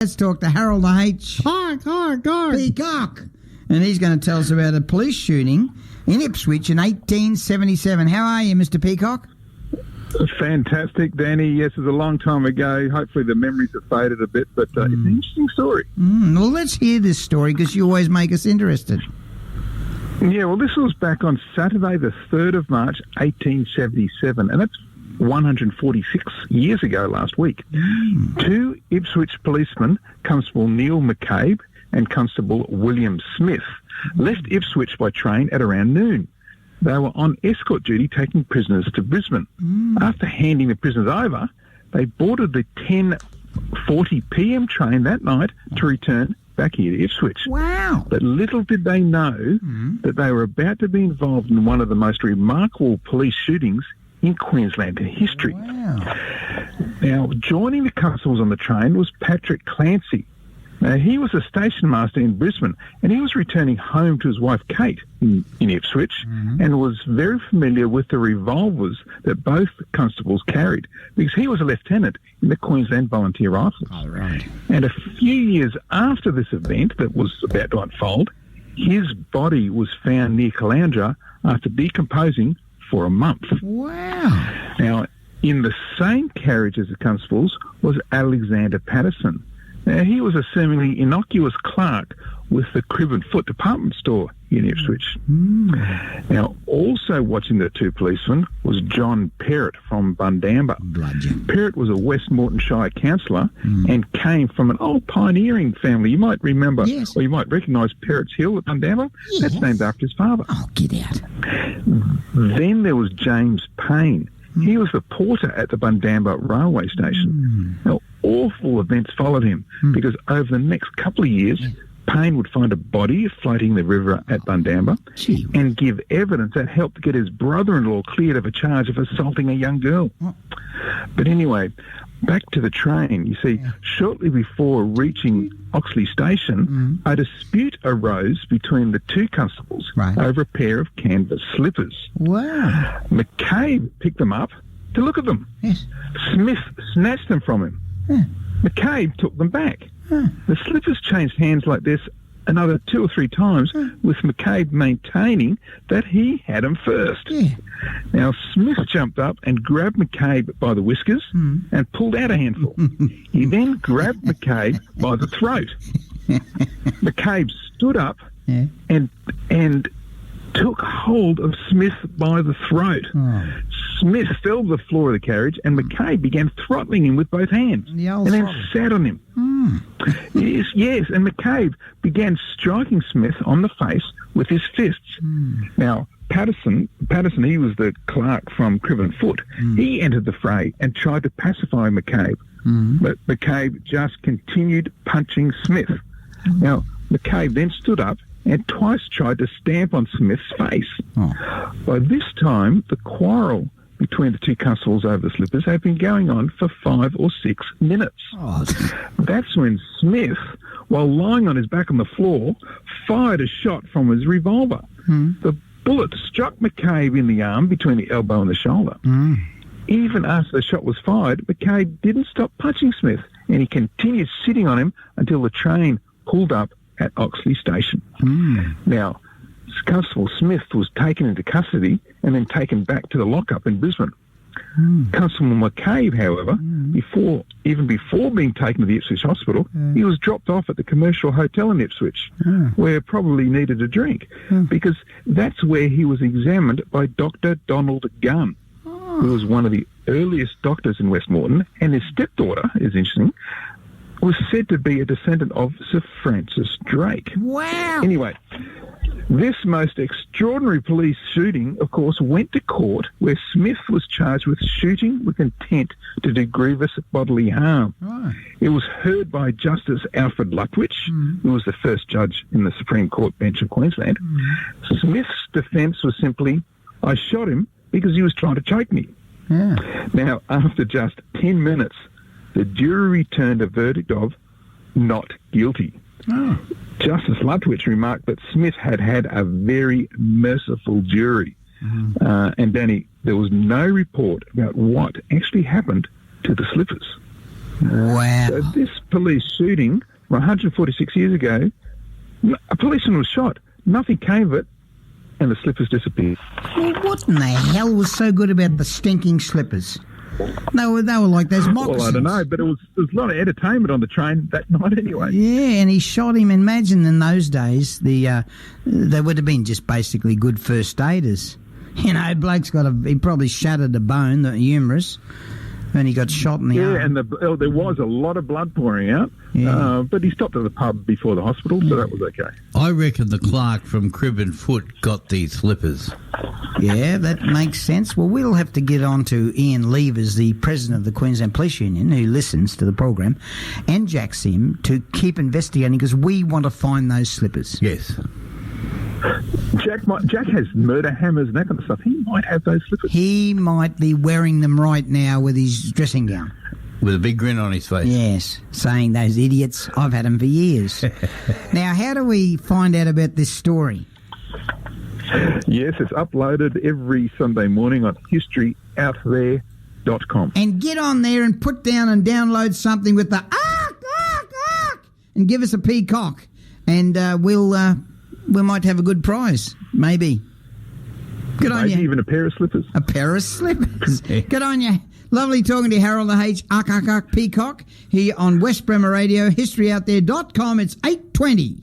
Let's talk to Harold H. Peacock. And he's going to tell us about a police shooting in Ipswich in 1877. How are you, Mr. Peacock? Fantastic, Danny. Yes, it was a long time ago. Hopefully the memories have faded a bit, but it's an interesting story. Well, let's hear this story because you always make us interested. Yeah, well, this was back on Saturday, the 3rd of March, 1877, and that's 146 years ago last week. Two Ipswich policemen, Constable Neil McCabe and Constable William Smith, left Ipswich by train at around noon. They were on escort duty taking prisoners to Brisbane. After handing the prisoners over, they boarded the 10:40 p.m. train that night to return back here to Ipswich. Wow. But little did they know that they were about to be involved in one of the most remarkable police shootings in Queensland history. Wow. Now, joining the constables on the train was Patrick Clancy. Now, he was a station master in Brisbane, and he was returning home to his wife Kate in Ipswich, and was very familiar with the revolvers that both constables carried, because he was a lieutenant in the Queensland Volunteer Rifles. All right. And a few years after this event that was about to unfold, his body was found near Caloundra after decomposing for a month. Wow. Now, in the same carriage as the constables was Alexander Patterson. Now, he was a seemingly innocuous clerk with the Crib and Foot department store in Ipswich. Now, also watching the two policemen was John Perrott from Bundamba. Perrott was a Westmoreton Shire councillor and came from an old pioneering family. You might remember, or you might recognise Perrott's Hill at Bundamba. That's named after his father. Oh, get out. Then there was James Payne. He was the porter at the Bundamba railway station. Now, awful events followed him because over the next couple of years, Payne would find a body floating in the river at Bundamba and give evidence that helped get his brother-in-law cleared of a charge of assaulting a young girl. But anyway, back to the train. You see, shortly before reaching Oxley Station, a dispute arose between the two constables over a pair of canvas slippers. Wow. McCabe picked them up to look at them. Yes. Smith snatched them from him. McCabe took them back. The slippers changed hands like this another 2 or 3 times, with McCabe maintaining that he had them first. Now, Smith jumped up and grabbed McCabe by the whiskers and pulled out a handful. He then grabbed McCabe by the throat. McCabe stood up and took hold of Smith by the throat. Smith fell to the floor of the carriage, and McCabe began throttling him with both hands, and then sat on him. Yes, and McCabe began striking Smith on the face with his fists. Now, Patterson, he was the clerk from Crib and Foot. He entered the fray and tried to pacify McCabe, but McCabe just continued punching Smith. Now, McCabe then stood up and twice tried to stamp on Smith's face. By this time, the quarrel between the two constables over the slippers had been going on for 5 or 6 minutes. That's when Smith, while lying on his back on the floor, fired a shot from his revolver. The bullet struck McCabe in the arm between the elbow and the shoulder. Even after the shot was fired, McCabe didn't stop punching Smith, and he continued sitting on him until the train pulled up at Oxley Station. Now, Constable Smith was taken into custody and then taken back to the lockup in Brisbane. Constable McCabe, however, before being taken to the Ipswich Hospital, he was dropped off at the Commercial Hotel in Ipswich, where probably needed a drink, because that's where he was examined by Dr. Donald Gunn, who was one of the earliest doctors in Westmoreton, and his stepdaughter, is interesting, was said to be a descendant of Sir Francis Drake. Wow. Anyway, this most extraordinary police shooting, of course, went to court, where Smith was charged with shooting with intent to do grievous bodily harm. It was heard by Justice Alfred Lutwich, who was the first judge in the Supreme Court bench of Queensland. Smith's defence was simply, I shot him because he was trying to choke me. Now, after just 10 minutes, the jury returned a verdict of not guilty. Justice Lutwich remarked that Smith had a very merciful jury. And Danny, there was no report about what actually happened to the slippers. Wow. So this police shooting 146 years ago, a policeman was shot. Nothing came of it, and the slippers disappeared. Well, what in the hell was so good about the stinking slippers? They were like those moccasins. Well, I don't know, but there was a lot of entertainment on the train that night anyway. Yeah, and he shot him. Imagine in those days, they would have been just basically good first aiders. You know, bloke's he probably shattered a bone, the humerus, and he got shot in the arm. Yeah, and there was a lot of blood pouring out, but he stopped at the pub before the hospital, so that was okay. I reckon the clerk from Crib and Foot got these slippers. Yeah, that makes sense. Well, we'll have to get on to Ian Levers, the president of the Queensland Police Union, who listens to the program, and Jack Sim to keep investigating because we want to find those slippers. Yes. Jack has murder hammers and that kind of stuff. He might have those slippers. He might be wearing them right now with his dressing gown. With a big grin on his face. Yes, saying those idiots, I've had them for years. Now, how do we find out about this story? Yes, it's uploaded every Sunday morning on historyouthere.com. And get on there and put down and download something with the ark, and give us a peacock. And we might have a good prize, maybe. Good on you. Maybe even a pair of slippers. A pair of slippers. Good on you. Lovely talking to Harold the H. Peacock here on West Bremer Radio, historyouthere.com. It's 8:20.